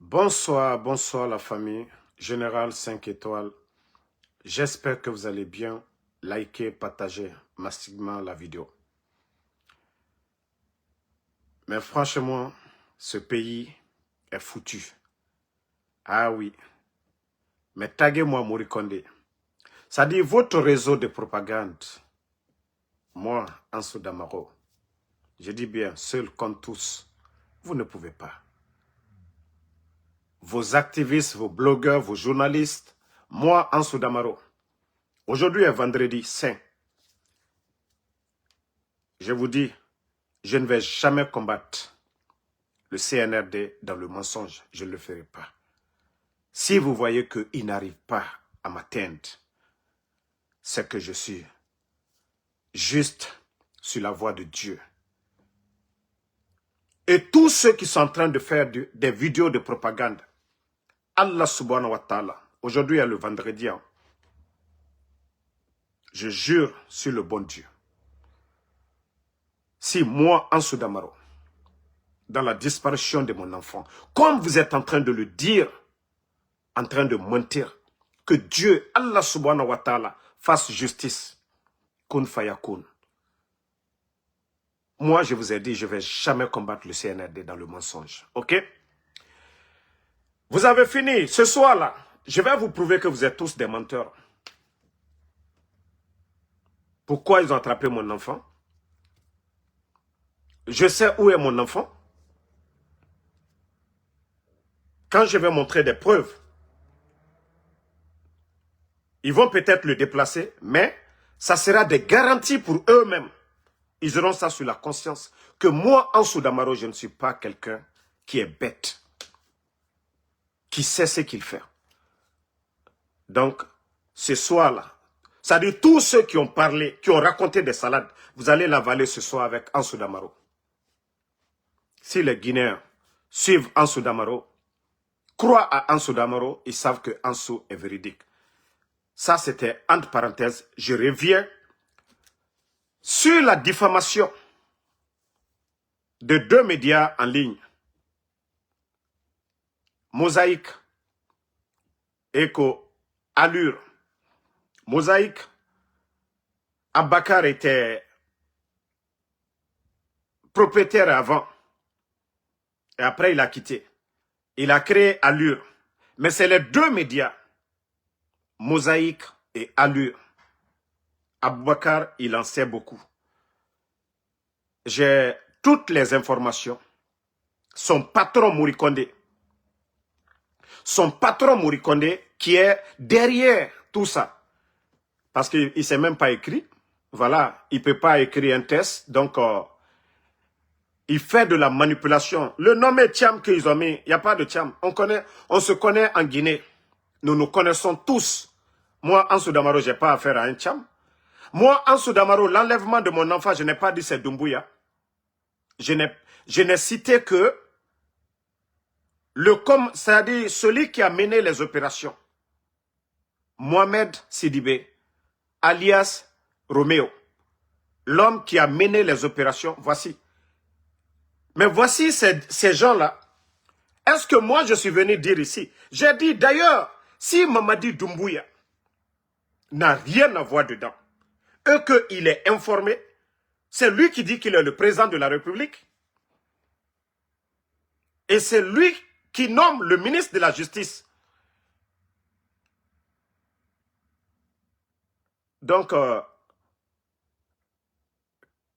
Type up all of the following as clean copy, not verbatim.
Bonsoir, bonsoir la famille. Général 5 étoiles. J'espère que vous allez bien. Likez, partagez massivement la vidéo. Mais franchement, ce pays est foutu. Ah oui. Mais taguez-moi Morikonde. Ça dit votre réseau de propagande. Moi, Ansou Damaro. Je dis bien, seul contre tous. Vous ne pouvez pas. Vos activistes, vos blogueurs, vos journalistes. Moi, Ansou Damaro. Aujourd'hui est vendredi saint. Je vous dis, je ne vais jamais combattre le CNRD dans le mensonge. Je ne le ferai pas. Si vous voyez qu'il n'arrive pas à m'atteindre, c'est que je suis juste sur la voie de Dieu. Et tous ceux qui sont en train de faire des vidéos de propagande, Allah subhanahu wa ta'ala, aujourd'hui est le vendredi, je jure sur le bon Dieu. Si moi, Ansou Damaro, dans la disparition de mon enfant, comme vous êtes en train de le dire, en train de mentir, que Dieu, Allah subhanahu wa ta'ala, fasse justice. Kun fayakun. Moi, je vous ai dit, je ne vais jamais combattre le CNRD dans le mensonge. Ok? Vous avez fini. Ce soir-là, je vais vous prouver que vous êtes tous des menteurs. Pourquoi ils ont attrapé mon enfant? Je sais où est mon enfant. Quand je vais montrer des preuves, ils vont peut-être le déplacer, mais ça sera des garanties pour eux-mêmes. Ils auront ça sur la conscience. Que moi, Ansou Damaro, je ne suis pas quelqu'un qui est bête. Qui sait ce qu'il fait. Donc, ce soir-là, c'est-à-dire tous ceux qui ont parlé, qui ont raconté des salades, vous allez l'avaler ce soir avec Ansou Damaro. Si les Guinéens suivent Ansou Damaro, croient à Ansou Damaro, ils savent que Ansou est véridique. Ça, c'était entre parenthèses. Je reviens sur la diffamation de deux médias en ligne. Mosaïque, Echo, Allure. Mosaïque, Abakar était propriétaire avant. Et après, il a quitté. Il a créé Allure. Mais c'est les deux médias, Mosaïque et Allure. Aboubacar, il en sait beaucoup. J'ai toutes les informations. Son patron Morikonde. Son patron Morikonde qui est derrière tout ça. Parce qu'il ne sait même pas écrire. Voilà, il ne peut pas écrire un test. Donc, il fait de la manipulation. Le nom est Tcham qu'ils ont mis. Il n'y a pas de Tcham. On se connaît en Guinée. Nous nous connaissons tous. Moi, Ansou Damaro, je n'ai pas affaire à un Tcham. Moi, Ansou Damaro, l'enlèvement de mon enfant, je n'ai pas dit c'est Doumbouya. Je n'ai cité que c'est-à-dire celui qui a mené les opérations. Mohamed Sidibé, alias Roméo. L'homme qui a mené les opérations, voici. Mais voici ces gens-là. Est-ce que moi, je suis venu dire ici? J'ai dit d'ailleurs, si Mamadi Doumbouya n'a rien à voir dedans, et qu'il est informé, c'est lui qui dit qu'il est le président de la République. Et c'est lui qui nomme le ministre de la Justice. Donc,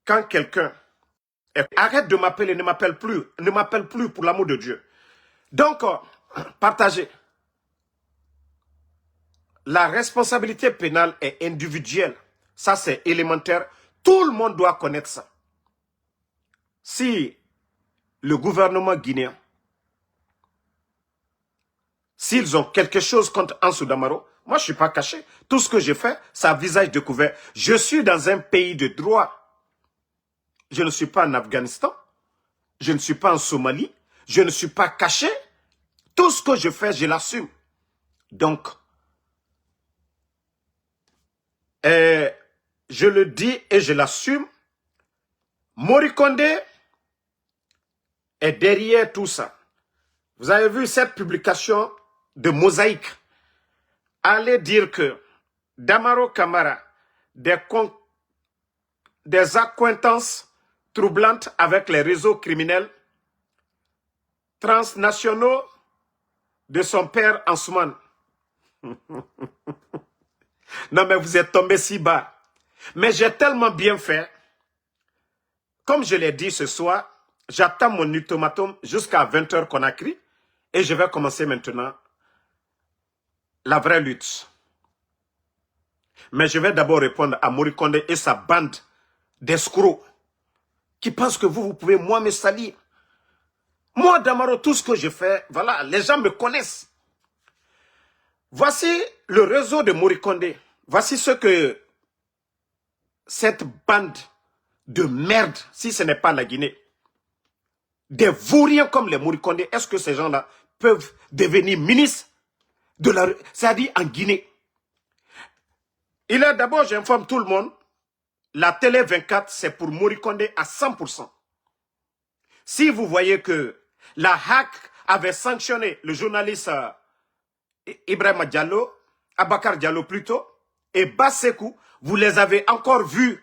quand quelqu'un... Arrête de m'appeler, ne m'appelle plus pour l'amour de Dieu. Donc, partagez. La responsabilité pénale est individuelle. Ça, c'est élémentaire. Tout le monde doit connaître ça. Si le gouvernement guinéen, s'ils ont quelque chose contre Ansou Damaro, moi, je ne suis pas caché. Tout ce que j'ai fait, c'est à visage découvert. Je suis dans un pays de droit. Je ne suis pas en Afghanistan. Je ne suis pas en Somalie. Je ne suis pas caché. Tout ce que je fais, je l'assume. Donc, je le dis et je l'assume. Morikonde est derrière tout ça. Vous avez vu cette publication de Mosaïque. Allez dire que Damaro Camara, des accointances troublantes avec les réseaux criminels transnationaux de son père Ansoumane. Non mais vous êtes tombé si bas. Mais j'ai tellement bien fait. Comme je l'ai dit ce soir, j'attends mon ultimatum jusqu'à 20h Conakry et je vais commencer maintenant la vraie lutte. Mais je vais d'abord répondre à Morikonde et sa bande d'escrocs qui pensent que vous pouvez moi me salir. Moi, Damaro, tout ce que je fais, voilà, les gens me connaissent. Voici le réseau de Morikonde. Voici ce que cette bande de merde, si ce n'est pas la Guinée, des vauriens comme les Morikonde, est-ce que ces gens-là peuvent devenir ministres de la... C'est-à-dire en Guinée. Il est d'abord, j'informe tout le monde, la télé 24, c'est pour Morikonde à 100%. Si vous voyez que la HAC avait sanctionné le journaliste Ibrahima Diallo, Abakar Diallo plutôt, et Bassekou, vous les avez encore vus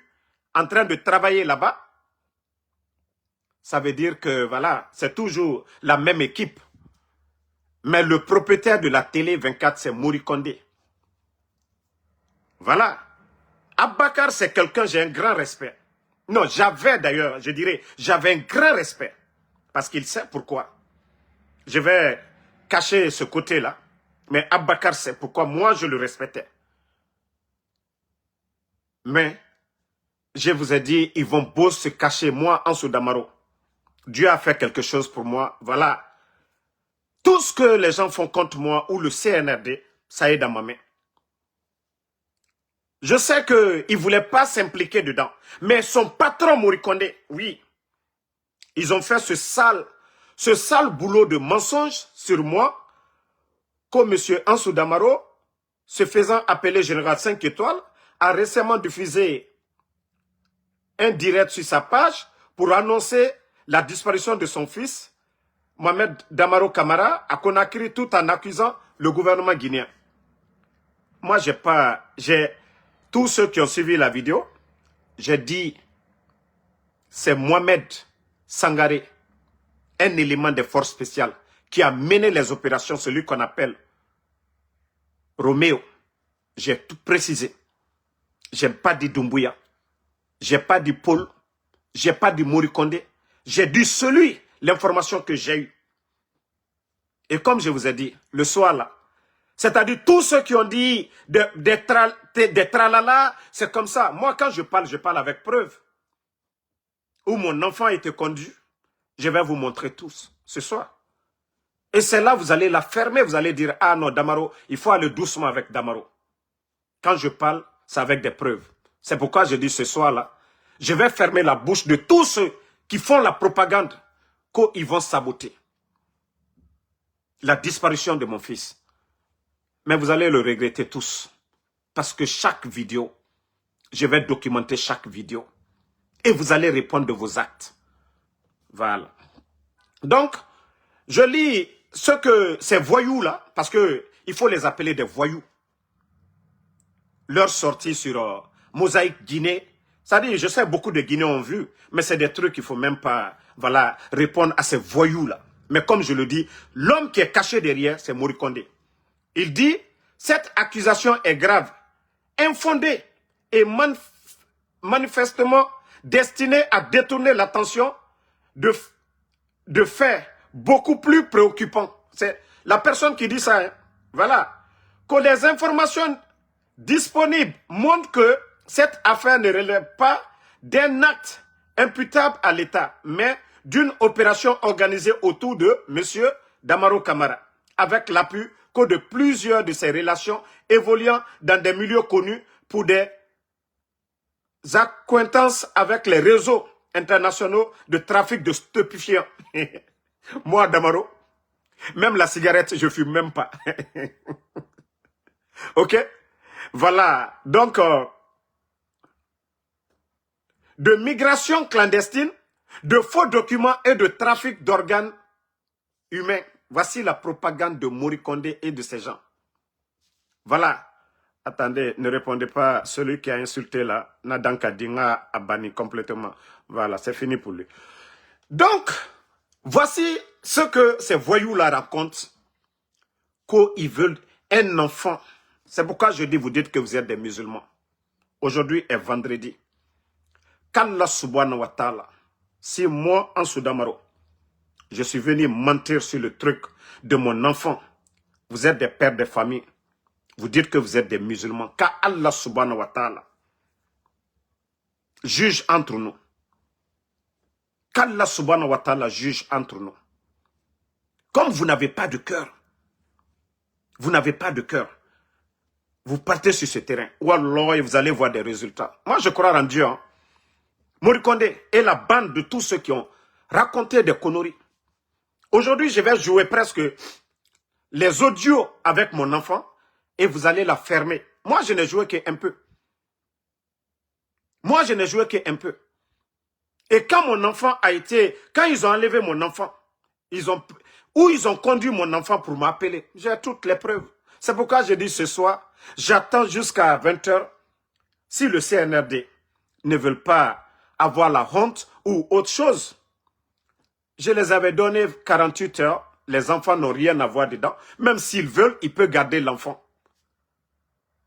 en train de travailler là-bas, ça veut dire que, voilà, c'est toujours la même équipe. Mais le propriétaire de la télé 24, c'est Morikonde. Voilà. Abakar, c'est quelqu'un, j'ai un grand respect. Non, j'avais d'ailleurs, je dirais, j'avais un grand respect. Parce qu'il sait pourquoi. Je vais cacher ce côté-là. Mais Abakar sait pourquoi moi je le respectais. Mais, je vous ai dit, ils vont beau se cacher, moi, Ansou Damaro. Dieu a fait quelque chose pour moi, voilà. Tout ce que les gens font contre moi, ou le CNRD, ça est dans ma main. Je sais qu'il ne voulait pas s'impliquer dedans. Mais son patron Morikonde, oui, ils ont fait ce sale boulot de mensonge sur moi, comme M. Ansou Damaro, se faisant appeler Général 5 étoiles, a récemment diffusé un direct sur sa page pour annoncer la disparition de son fils, Mohamed Damaro Camara, à Conakry, tout en accusant le gouvernement guinéen. Moi, tous ceux qui ont suivi la vidéo, j'ai dit, c'est Mohamed Sangaré, un élément des forces spéciales, qui a mené les opérations, celui qu'on appelle Roméo. J'ai tout précisé. J'ai pas dit Doumbouya. J'ai pas dit Paul. J'ai pas dit Morikonde. J'ai dit l'information que j'ai eue. Et comme je vous ai dit, le soir là, c'est-à-dire tous ceux qui ont dit des tralala, c'est comme ça. Moi, quand je parle avec preuve. Où mon enfant a été conduit, je vais vous montrer tous ce soir. Et c'est là, vous allez la fermer, vous allez dire, ah non, Damaro, il faut aller doucement avec Damaro. Quand je parle, c'est avec des preuves. C'est pourquoi je dis ce soir-là, je vais fermer la bouche de tous ceux qui font la propagande qu'ils vont saboter la disparition de mon fils. Mais vous allez le regretter tous. Parce que chaque vidéo, je vais documenter chaque vidéo. Et vous allez répondre de vos actes. Voilà. Donc, je lis ce que ces voyous-là, parce qu'il faut les appeler des voyous. Leur sortie sur Mosaïque Guinée. C'est-à-dire, je sais beaucoup de Guinéens ont vu, mais c'est des trucs qu'il ne faut même pas répondre à ces voyous-là. Mais comme je le dis, l'homme qui est caché derrière, c'est Morikonde. Il dit, cette accusation est grave, infondée et manifestement destinée à détourner l'attention de faits beaucoup plus préoccupants. C'est la personne qui dit ça. Hein. Voilà. Que les informations disponibles montrent que cette affaire ne relève pas d'un acte imputable à l'État, mais d'une opération organisée autour de M. Damaro Camara, avec l'appui de plusieurs de ses relations évoluant dans des milieux connus pour des accointances avec les réseaux internationaux de trafic de stupéfiants. Moi, Damaro, même la cigarette, je ne fume même pas. Ok? Voilà. Donc, de migration clandestine, de faux documents et de trafic d'organes humains. Voici la propagande de Mori Kondé et de ses gens. Voilà. Attendez, ne répondez pas. Celui qui a insulté là, Nadanka Dinga a banni complètement. Voilà, c'est fini pour lui. Donc, voici ce que ces voyous-là racontent. Qu'ils veulent un enfant. C'est pourquoi je dis, vous dites que vous êtes des musulmans. Aujourd'hui est vendredi. Qu'Allah subhanahu wa ta'ala, si moi, en Soudamaro, je suis venu mentir sur le truc de mon enfant, vous êtes des pères de famille, vous dites que vous êtes des musulmans, qu'Allah subhanahu wa ta'ala juge entre nous. Qu'Allah subhanahu wa ta'ala juge entre nous. Comme vous n'avez pas de cœur, vous n'avez pas de cœur, vous partez sur ce terrain. Wallah, vous allez voir des résultats. Moi, je crois en Dieu. Hein. Mori Kondé et la bande de tous ceux qui ont raconté des conneries. Aujourd'hui, je vais jouer presque les audios avec mon enfant et vous allez la fermer. Moi, je n'ai joué qu'un peu. Moi, je n'ai joué qu'un peu. Et quand mon enfant a été... Quand ils ont enlevé mon enfant, ils ont conduit mon enfant pour m'appeler. J'ai toutes les preuves. C'est pourquoi je dis ce soir, j'attends jusqu'à 20 h. Si le CNRD ne veut pas avoir la honte ou autre chose, je les avais donné 48 heures. Les enfants n'ont rien à voir dedans. Même s'ils veulent, ils peuvent garder l'enfant.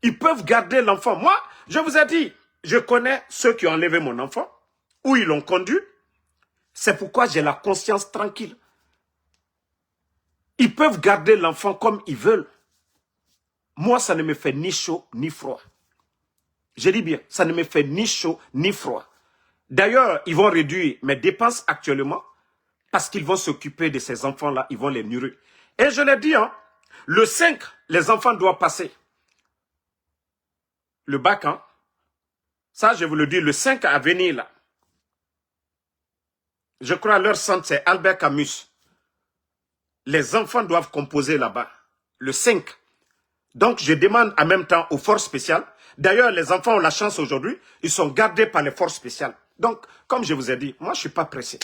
Ils peuvent garder l'enfant. Moi, je vous ai dit, je connais ceux qui ont enlevé mon enfant, ou ils l'ont conduit. C'est pourquoi j'ai la conscience tranquille. Ils peuvent garder l'enfant comme ils veulent. Moi, ça ne me fait ni chaud ni froid. Je dis bien, ça ne me fait ni chaud ni froid. D'ailleurs, ils vont réduire mes dépenses actuellement parce qu'ils vont s'occuper de ces enfants-là, ils vont les nourrir. Et je l'ai dit, hein, le 5, les enfants doivent passer le bac. Hein. Ça, je vous le dis, le 5 à venir, là. Je crois leur centre, c'est Albert Camus. Les enfants doivent composer là-bas, le 5. Donc, je demande en même temps aux forces spéciales. D'ailleurs, les enfants ont la chance aujourd'hui, ils sont gardés par les forces spéciales. Donc, comme je vous ai dit, moi, je ne suis pas pressé.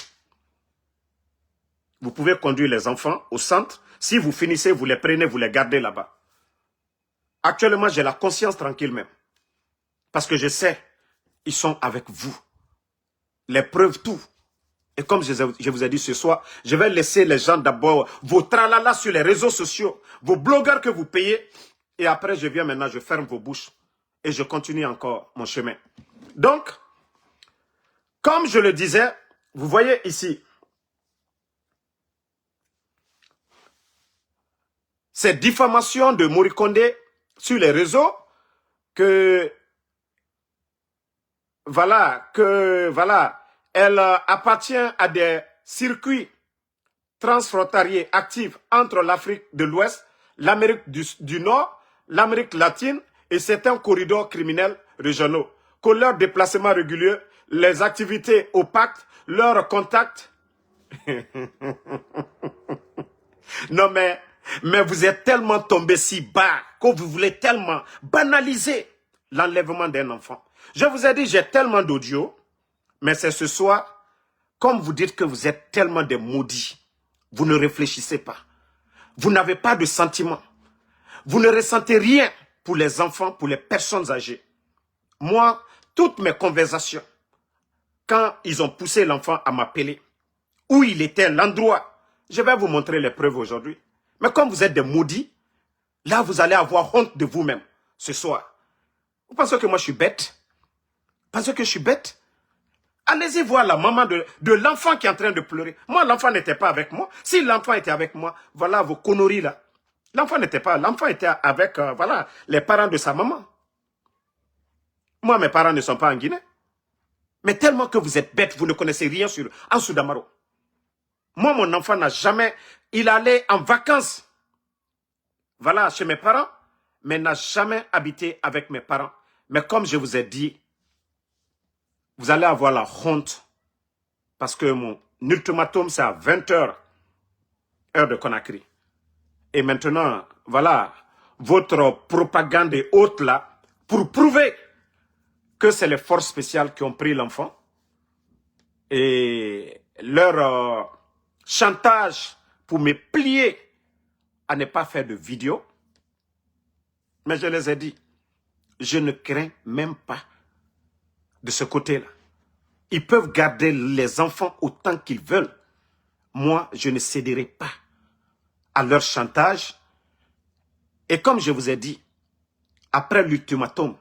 Vous pouvez conduire les enfants au centre. Si vous finissez, vous les prenez, vous les gardez là-bas. Actuellement, j'ai la conscience tranquille même. Parce que je sais, ils sont avec vous. Les preuves, tout. Et comme je vous ai dit ce soir, je vais laisser les gens d'abord, vos tralala sur les réseaux sociaux, vos blogueurs que vous payez. Et après, je viens maintenant, je ferme vos bouches. Et je continue encore mon chemin. Donc, comme je le disais, vous voyez ici, cette diffamation de Mori Kondé sur les réseaux, elle appartient à des circuits transfrontaliers actifs entre l'Afrique de l'Ouest, l'Amérique du Nord, l'Amérique latine et certains corridors criminels régionaux. Que leur déplacement régulier, les activités opaques, leurs contacts. Non mais vous êtes tellement tombé si bas que vous voulez tellement banaliser l'enlèvement d'un enfant. Je vous ai dit, j'ai tellement d'audio, mais c'est ce soir, comme vous dites que vous êtes tellement des maudits, vous ne réfléchissez pas. Vous n'avez pas de sentiments. Vous ne ressentez rien pour les enfants, pour les personnes âgées. Moi, toutes mes conversations, quand ils ont poussé l'enfant à m'appeler, où il était, l'endroit, je vais vous montrer les preuves aujourd'hui. Mais comme vous êtes des maudits, là, vous allez avoir honte de vous-même ce soir. Vous pensez que moi, je suis bête? Vous pensez que je suis bête? Allez-y voir la maman de l'enfant qui est en train de pleurer. Moi, l'enfant n'était pas avec moi. Si l'enfant était avec moi, voilà vos conneries là. L'enfant n'était pas, l'enfant était avec, voilà, les parents de sa maman. Moi, mes parents ne sont pas en Guinée. Mais tellement que vous êtes bêtes, vous ne connaissez rien sur Ansou Damaro. Moi, mon enfant n'a jamais, il allait en vacances, voilà, chez mes parents, mais n'a jamais habité avec mes parents. Mais comme je vous ai dit, vous allez avoir la honte, parce que mon ultimatum, c'est à 20 h, heure de Conakry. Et maintenant, voilà, votre propagande et autres là, pour prouver que c'est les forces spéciales qui ont pris l'enfant, et leur chantage pour me plier à ne pas faire de vidéo. Mais je les ai dit, je ne crains même pas de ce côté-là. Ils peuvent garder les enfants autant qu'ils veulent. Moi, je ne céderai pas à leur chantage. Et comme je vous ai dit, après l'ultimatum,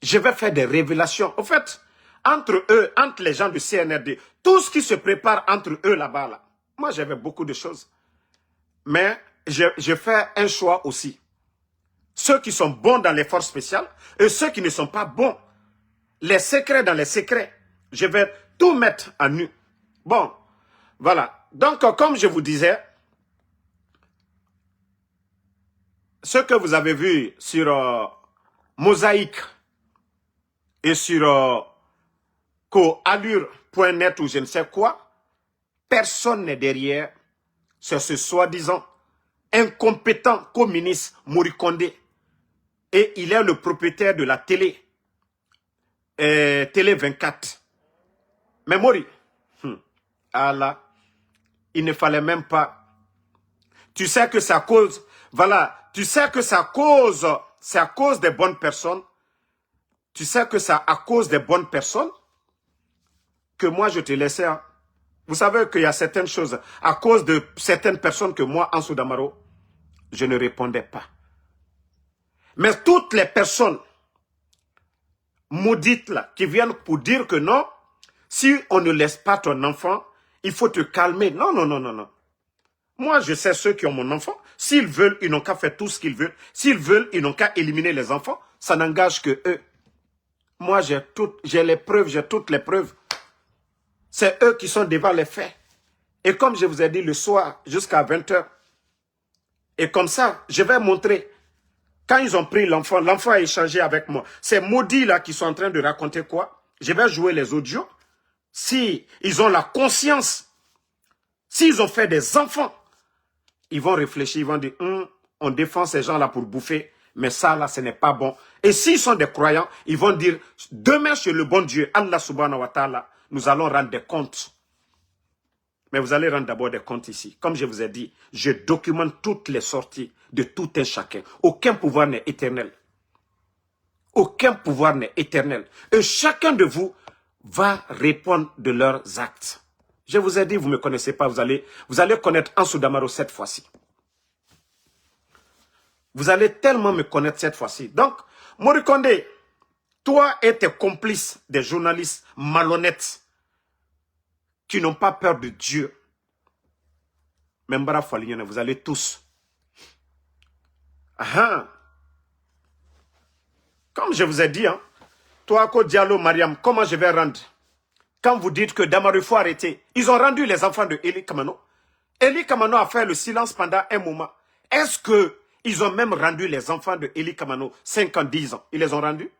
je vais faire des révélations. En fait, entre eux, entre les gens du CNRD, tout ce qui se prépare entre eux là-bas, là, moi j'avais beaucoup de choses. Mais je fais un choix aussi. Ceux qui sont bons dans les forces spéciales et ceux qui ne sont pas bons. Les secrets dans les secrets. Je vais tout mettre à nu. Bon, voilà. Donc, comme je vous disais, ce que vous avez vu sur Mosaïque et sur coallure.net ou je ne sais quoi, personne n'est derrière. C'est ce soi-disant incompétent communiste Morikonde. Et il est le propriétaire de la télé. Télé 24. Mais Mori, Allah, il ne fallait même pas. Tu sais que ça cause, voilà, tu sais que ça cause, c'est à cause des bonnes personnes. Tu sais que c'est à cause des bonnes personnes que moi je te laissais. Hein. Vous savez qu'il y a certaines choses, à cause de certaines personnes que moi, Ansou Damaro, je ne répondais pas. Mais toutes les personnes maudites là, qui viennent pour dire que non, si on ne laisse pas ton enfant, il faut te calmer. Non, non, non, non, non. Moi, je sais ceux qui ont mon enfant. S'ils veulent, ils n'ont qu'à faire tout ce qu'ils veulent. S'ils veulent, ils n'ont qu'à éliminer les enfants. Ça n'engage que eux. Moi, j'ai les preuves, j'ai toutes les preuves. C'est eux qui sont devant les faits. Et comme je vous ai dit le soir, jusqu'à 20 h. Et comme ça, je vais montrer. Quand ils ont pris l'enfant, l'enfant a échangé avec moi. Ces maudits là qui sont en train de raconter quoi? Je vais jouer les audios. Si ils ont la conscience, s'ils ont fait des enfants, ils vont réfléchir, ils vont dire, on défend ces gens-là pour bouffer, mais ça là, ce n'est pas bon. Et s'ils sont des croyants, ils vont dire, demain chez le bon Dieu, Allah subhanahu wa ta'ala, nous allons rendre des comptes. Mais vous allez rendre d'abord des comptes ici. Comme je vous ai dit, je documente toutes les sorties de tout un chacun. Aucun pouvoir n'est éternel. Aucun pouvoir n'est éternel. Et chacun de vous va répondre de leurs actes. Je vous ai dit, vous ne me connaissez pas, vous allez connaître Ansou Damaro cette fois-ci. Vous allez tellement me connaître cette fois-ci. Donc, Morikonde, toi et tes complices, des journalistes malhonnêtes, qui n'ont pas peur de Dieu, Membara Falignane, vous allez tous. Comme je vous ai dit, hein, toi, Ko Diallo, Mariam, comment je vais rendre? Quand vous dites que Damaro, il faut arrêter. Ils ont rendu les enfants de Eli Kamano. Eli Kamano a fait le silence pendant un moment. Est-ce qu'ils ont même rendu les enfants de Eli Kamano 5 ans, 10 ans? Ils les ont rendus?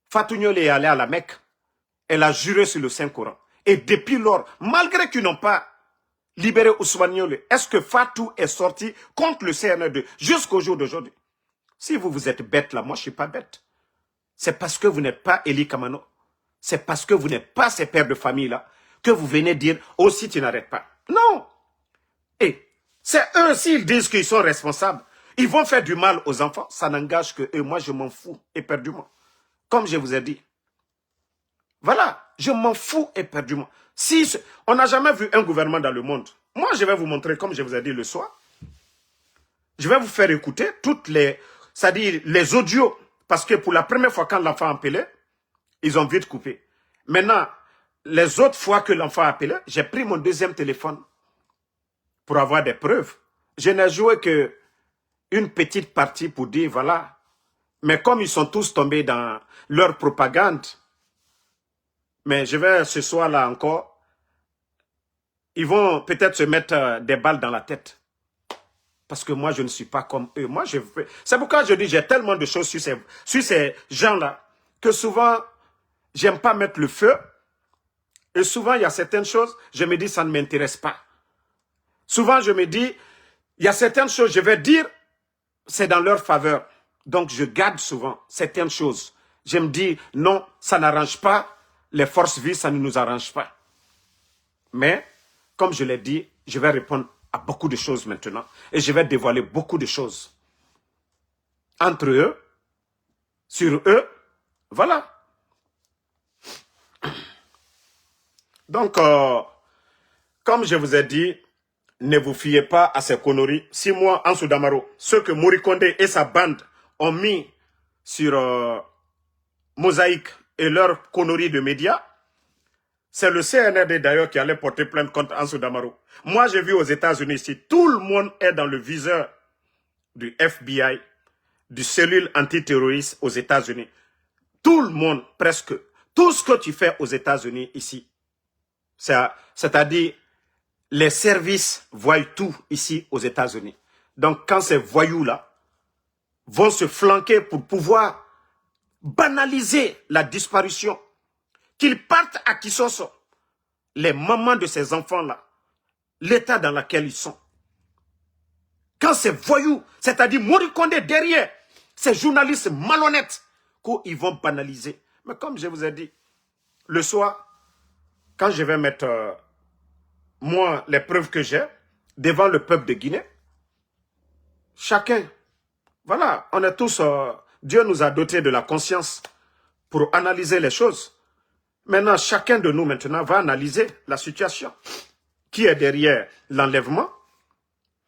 Fatou Niolé est allée à la Mecque. Elle a juré sur le Saint-Coran. Et depuis lors, malgré qu'ils n'ont pas libéré Ousmane Niolé, est-ce que Fatou est sorti contre le CNRD jusqu'au jour d'aujourd'hui? Si vous êtes bête là, moi je ne suis pas bête. C'est parce que vous n'êtes pas Eli Kamano. C'est parce que vous n'êtes pas ces pères de famille là que vous venez dire, oh si tu n'arrêtes pas. Non. Et c'est eux, s'ils disent qu'ils sont responsables, ils vont faire du mal aux enfants, ça n'engage que eux. Moi je m'en fous éperdument. Comme je vous ai dit. Voilà, je m'en fous éperdument. Si on n'a jamais vu un gouvernement dans le monde, moi je vais vous montrer, comme je vous ai dit le soir, je vais vous faire écouter toutes les, c'est-à-dire les audios, parce que pour la première fois quand l'enfant a appelé, ils ont vite coupé. Maintenant, les autres fois que l'enfant a appelé, j'ai pris mon deuxième téléphone pour avoir des preuves. Je n'ai joué que une petite partie pour dire, voilà. Mais comme ils sont tous tombés dans leur propagande, mais je vais ce soir-là encore, ils vont peut-être se mettre des balles dans la tête. Parce que moi, je ne suis pas comme eux. Moi, je fais... C'est pourquoi je dis, j'ai tellement de choses sur ces gens-là, que souvent, j'aime pas mettre le feu. Et souvent, il y a certaines choses, je me dis, ça ne m'intéresse pas. Souvent, je me dis, il y a certaines choses, je vais dire, c'est dans leur faveur. Donc, je garde souvent certaines choses. Je me dis, non, ça n'arrange pas les forces vives, ça ne nous arrange pas. Mais, comme je l'ai dit, je vais répondre à beaucoup de choses maintenant. Et je vais dévoiler beaucoup de choses. Entre eux, sur eux, voilà. Donc, comme je vous ai dit, ne vous fiez pas à ces conneries. Si moi, Ansou Damaro, ce que Morikonde et sa bande ont mis sur Mosaïque et leurs conneries de médias, c'est le CNRD d'ailleurs qui allait porter plainte contre Ansou Damaro. Moi, j'ai vu aux États-Unis ici, tout le monde est dans le viseur du FBI, du cellule antiterroriste aux États-Unis. Tout le monde, presque, tout ce que tu fais aux États-Unis ici, c'est-à-dire les services voient tout ici aux États-Unis. Donc, quand ces voyous-là vont se flanquer pour pouvoir banaliser la disparition, qu'ils partent à Kisoso, les mamans de ces enfants-là, l'état dans lequel ils sont. Quand ces voyous, c'est-à-dire Morikonde derrière, ces journalistes malhonnêtes, qu'ils vont banaliser. Mais comme je vous ai dit, le soir, quand je vais mettre, moi, les preuves que j'ai, devant le peuple de Guinée, chacun, voilà, on est tous, Dieu nous a dotés de la conscience pour analyser les choses. Maintenant, chacun de nous maintenant va analyser la situation. Qui est derrière l'enlèvement,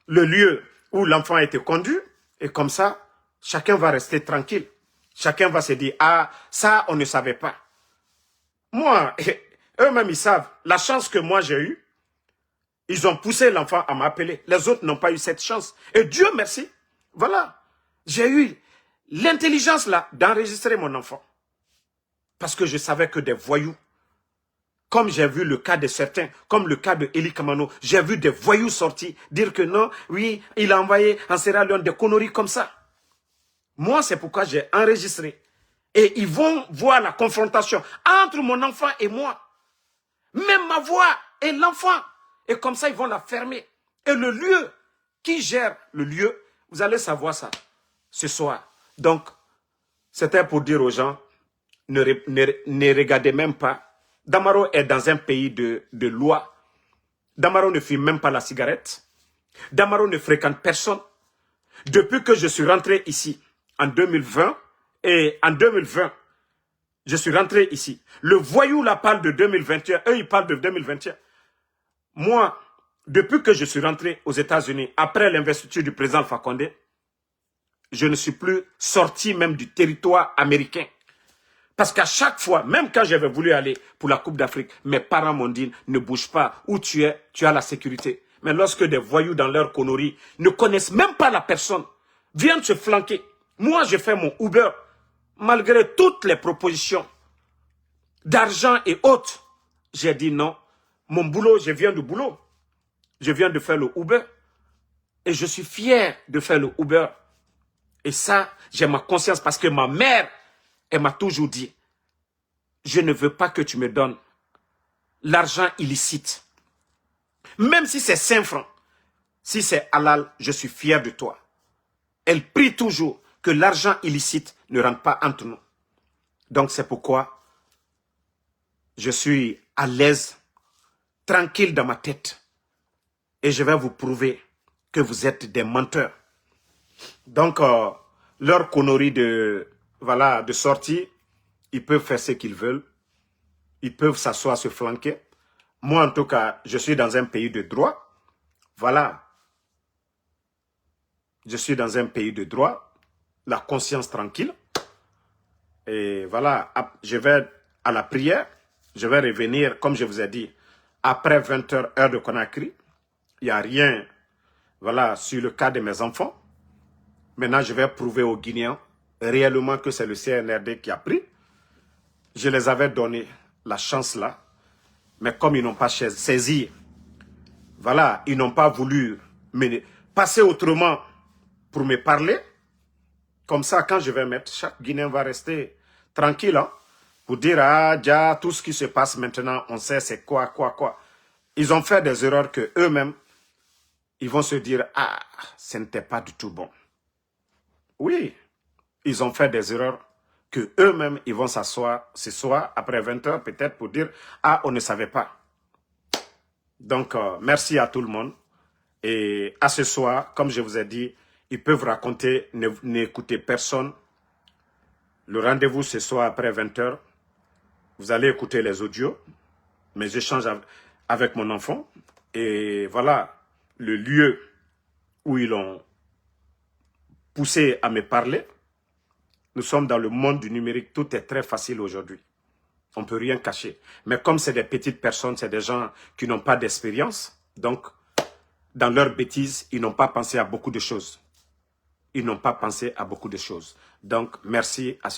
le lieu où l'enfant a été conduit, et comme ça, chacun va rester tranquille. Chacun va se dire, ah, ça, on ne savait pas. Moi, eux-mêmes, ils savent. La chance que moi j'ai eue, ils ont poussé l'enfant à m'appeler. Les autres n'ont pas eu cette chance. Et Dieu merci, voilà, j'ai eu l'intelligence là d'enregistrer mon enfant. Parce que je savais que des voyous, comme j'ai vu le cas de certains, comme le cas de Eli Kamano, j'ai vu des voyous sortir, dire que non, oui, il a envoyé en Sierra Leone des conneries comme ça. Moi, c'est pourquoi j'ai enregistré. Et ils vont voir la confrontation entre mon enfant et moi. Même ma voix et l'enfant. Et comme ça, ils vont la fermer. Et le lieu, qui gère le lieu, vous allez savoir ça ce soir. Donc, c'était pour dire aux gens, ne regardez même pas. Damaro est dans un pays de loi. Damaro ne fume même pas la cigarette. Damaro ne fréquente personne. Depuis que je suis rentré ici, en 2020, et en 2020, je suis rentré ici. Le voyou là parle de 2021, eux ils parlent de 2021. Moi, depuis que je suis rentré aux États-Unis, après l'investiture du président Alpha Condé, je ne suis plus sorti même du territoire américain. Parce qu'à chaque fois, même quand j'avais voulu aller pour la Coupe d'Afrique, mes parents m'ont dit, ne bouge pas, où tu es, tu as la sécurité. Mais lorsque des voyous dans leur connerie ne connaissent même pas la personne, viennent se flanquer. Moi, je fais mon Uber, malgré toutes les propositions d'argent et autres. J'ai dit non, mon boulot, je viens du boulot. Je viens de faire le Uber. Et je suis fier de faire le Uber. Et ça, j'ai ma conscience parce que ma mère, elle m'a toujours dit, je ne veux pas que tu me donnes l'argent illicite. Même si c'est 5 francs, si c'est halal, je suis fier de toi. Elle prie toujours que l'argent illicite ne rentre pas entre nous. Donc c'est pourquoi je suis à l'aise, tranquille dans ma tête. Et je vais vous prouver que vous êtes des menteurs. Donc, leur connerie de sortie, ils peuvent faire ce qu'ils veulent. Ils peuvent s'asseoir, se flanquer. Moi, en tout cas, je suis dans un pays de droit. Voilà. Je suis dans un pays de droit. La conscience tranquille. Et voilà, je vais à la prière. Je vais revenir, comme je vous ai dit, après 20 heures, heure de Conakry. Il n'y a rien, voilà, sur le cas de mes enfants. Maintenant, je vais prouver aux Guinéens réellement que c'est le CNRD qui a pris. Je les avais donné la chance là. Mais comme ils n'ont pas saisi, voilà, ils n'ont pas voulu passer autrement pour me parler. Comme ça, quand je vais mettre, chaque Guinéen va rester tranquille, hein, pour dire, ah, déjà, tout ce qui se passe maintenant, on sait c'est quoi. Ils ont fait des erreurs que eux-mêmes, ils vont se dire, ah, ce n'était pas du tout bon. Oui, ils ont fait des erreurs que eux-mêmes, ils vont s'asseoir ce soir, après 20 heures peut-être, pour dire, ah, on ne savait pas. Donc, merci à tout le monde. Et à ce soir, comme je vous ai dit, ils peuvent raconter, n'écoutez personne. Le rendez-vous ce soir après 20 h. Vous allez écouter les audios, mes échanges avec mon enfant. Et voilà le lieu où ils l'ont poussé à me parler. Nous sommes dans le monde du numérique, tout est très facile aujourd'hui. On ne peut rien cacher. Mais comme c'est des petites personnes, c'est des gens qui n'ont pas d'expérience, donc dans leur bêtise, ils n'ont pas pensé à beaucoup de choses. Ils n'ont pas pensé à beaucoup de choses. Donc, merci à ceux